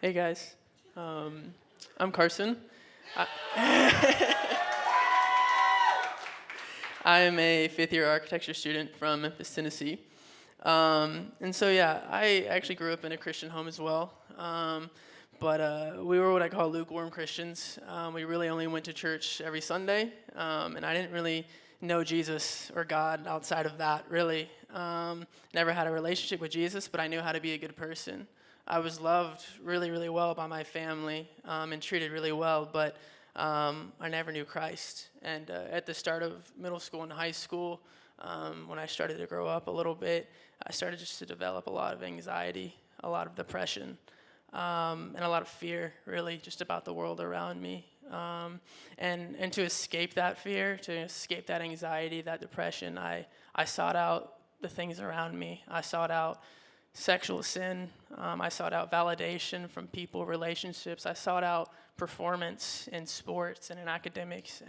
Hey guys, I'm Carson. I, I am a fifth-year architecture student from Memphis, Tennessee. And so yeah, I actually grew up in a Christian home as well. But we were what I call lukewarm Christians. We really only went to church every Sunday, and I didn't really know Jesus or God outside of that, really. Never had a relationship with Jesus, but I knew how to be a good person. I was loved really, really well by my family and treated really well, but I never knew Christ. And at the start of middle school and high school, when I started to grow up a little bit, I started just to develop a lot of anxiety, a lot of depression, and a lot of fear, really, just about the world around me. And to escape that fear, to escape that anxiety, that depression, I sought out the things around me. I sought out sexual sin. I sought out validation from people, relationships. I sought out performance in sports and in academics,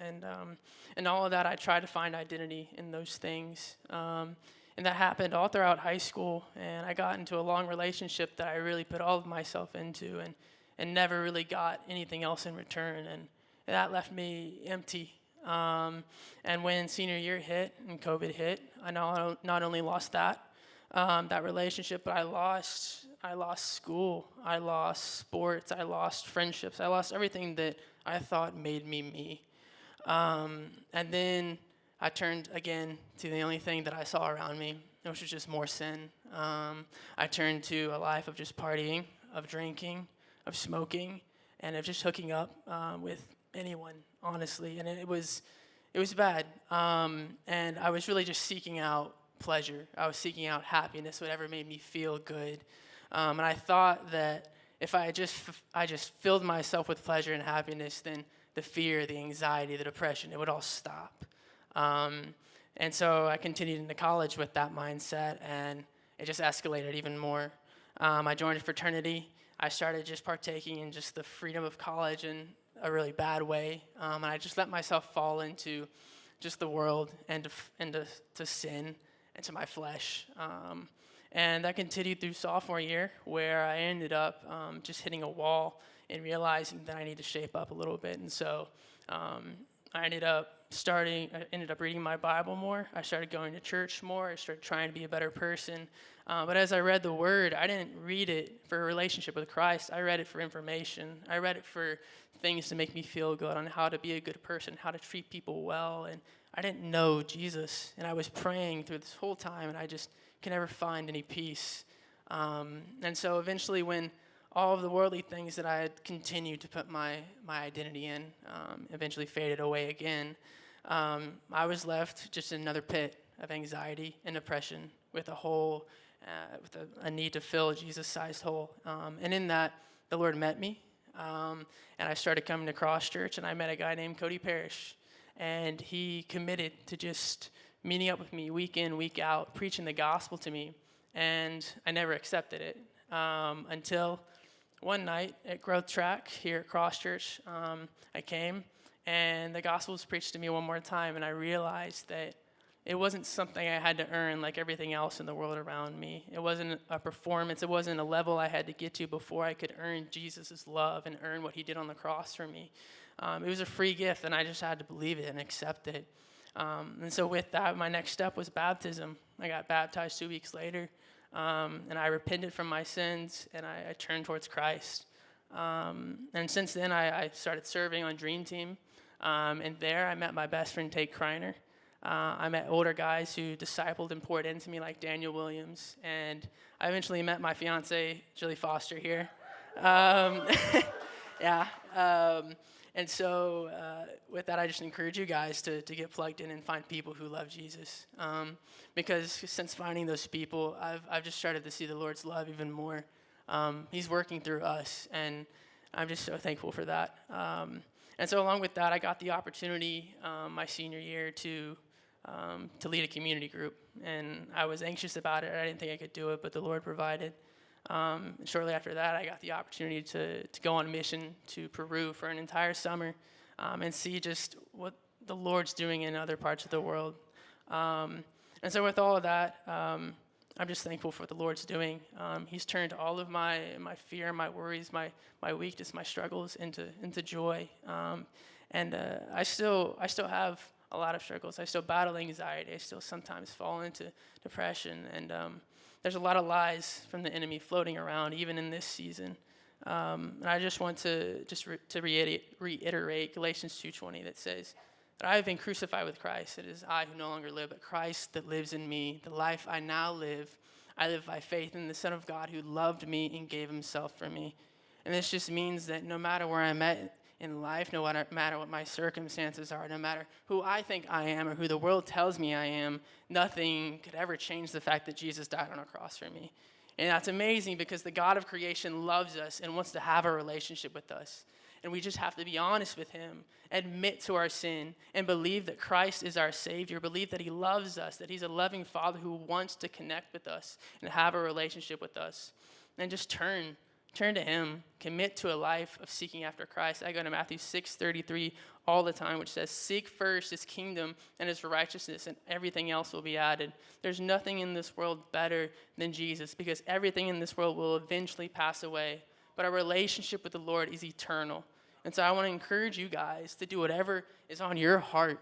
and all of that. I tried to find identity in those things, and that happened all throughout high school. And I got into a long relationship that I really put all of myself into, and never really got anything else in return, and that left me empty. And when senior year hit and COVID hit, I not only lost that relationship, but I lost school, I lost sports, I lost friendships, I lost everything that I thought made me. And then I turned again to the only thing that I saw around me, which was just more sin. I turned to a life of just partying, of drinking, of smoking, and of just hooking up with anyone, honestly. And it was bad. And I was really just seeking out pleasure. I was seeking out happiness, whatever made me feel good. And I thought that if I just filled myself with pleasure and happiness, then the fear, the anxiety, the depression, it would all stop. And so I continued into college with that mindset, and it just escalated even more. I joined a fraternity. I started just partaking in just the freedom of college in a really bad way, and I just let myself fall into just the world and to sin and to my flesh. And that continued through sophomore year, where I ended up just hitting a wall and realizing that I need to shape up a little bit. And so I ended up reading my Bible more. I started going to church more. I started trying to be a better person. But as I read the Word, I didn't read it for a relationship with Christ. I read it for information. I read it for things to make me feel good on how to be a good person, how to treat people well. And I didn't know Jesus. And I was praying through this whole time, and I just could never find any peace. And so eventually, when all of the worldly things that I had continued to put my identity in eventually faded away again, I was left just in another pit of anxiety and depression with a need to fill a Jesus-sized hole. And in that, the Lord met me, and I started coming to Cross Church, and I met a guy named Cody Parrish, and he committed to just meeting up with me week in, week out, preaching the gospel to me, and I never accepted it until one night at Growth Track here at Cross Church. I came, and the gospel was preached to me one more time, and I realized that it wasn't something I had to earn like everything else in the world around me. It wasn't a performance. It wasn't a level I had to get to before I could earn Jesus' love and earn what he did on the cross for me. It was a free gift, and I just had to believe it and accept it. And so with that, my next step was baptism. I got baptized 2 weeks later, and I repented from my sins, and I turned towards Christ. And since then, I started serving on Dream Team, and there I met my best friend, Tate Kreiner. I met older guys who discipled and poured into me like Daniel Williams, and I eventually met my fiance, Julie Foster, here. Yeah. And so with that, I just encourage you guys to get plugged in and find people who love Jesus. Because since finding those people, I've just started to see the Lord's love even more. He's working through us, and I'm just so thankful for that. And so along with that, I got the opportunity my senior year to lead a community group. And I was anxious about it. I didn't think I could do it, but the Lord provided. Shortly after that, I got the opportunity to go on a mission to Peru for an entire summer and see just what the Lord's doing in other parts of the world. And so with all of that, I'm just thankful for what the Lord's doing. He's turned all of my fear, my worries, my weakness, my struggles into joy. I still have a lot of struggles. I still battle anxiety. I still sometimes fall into depression. There's a lot of lies from the enemy floating around, even in this season. And I just want to reiterate Galatians 2:20 that says that I have been crucified with Christ. It is I who no longer live, but Christ that lives in me. The life I now live, I live by faith in the Son of God who loved me and gave himself for me. And this just means that no matter where I'm at in life, no matter what my circumstances are, no matter who I think I am or who the world tells me I am, nothing could ever change the fact that Jesus died on a cross for me. And that's amazing because the God of creation loves us and wants to have a relationship with us. And we just have to be honest with him, admit to our sin, and believe that Christ is our Savior, believe that he loves us, that he's a loving Father who wants to connect with us and have a relationship with us. And just turn to him, commit to a life of seeking after Christ. I go to Matthew 6:33 all the time, which says, seek first his kingdom and his righteousness, and everything else will be added. There's nothing in this world better than Jesus, because everything in this world will eventually pass away, but our relationship with the Lord is eternal. And so I want to encourage you guys to do whatever is on your heart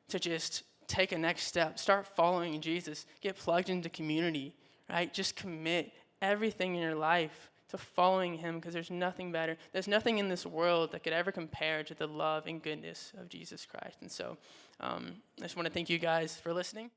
to just take a next step. Start following Jesus. Get plugged into community, right? Just commit everything in your life to following him, because there's nothing better. There's nothing in this world that could ever compare to the love and goodness of Jesus Christ. And so I just want to thank you guys for listening.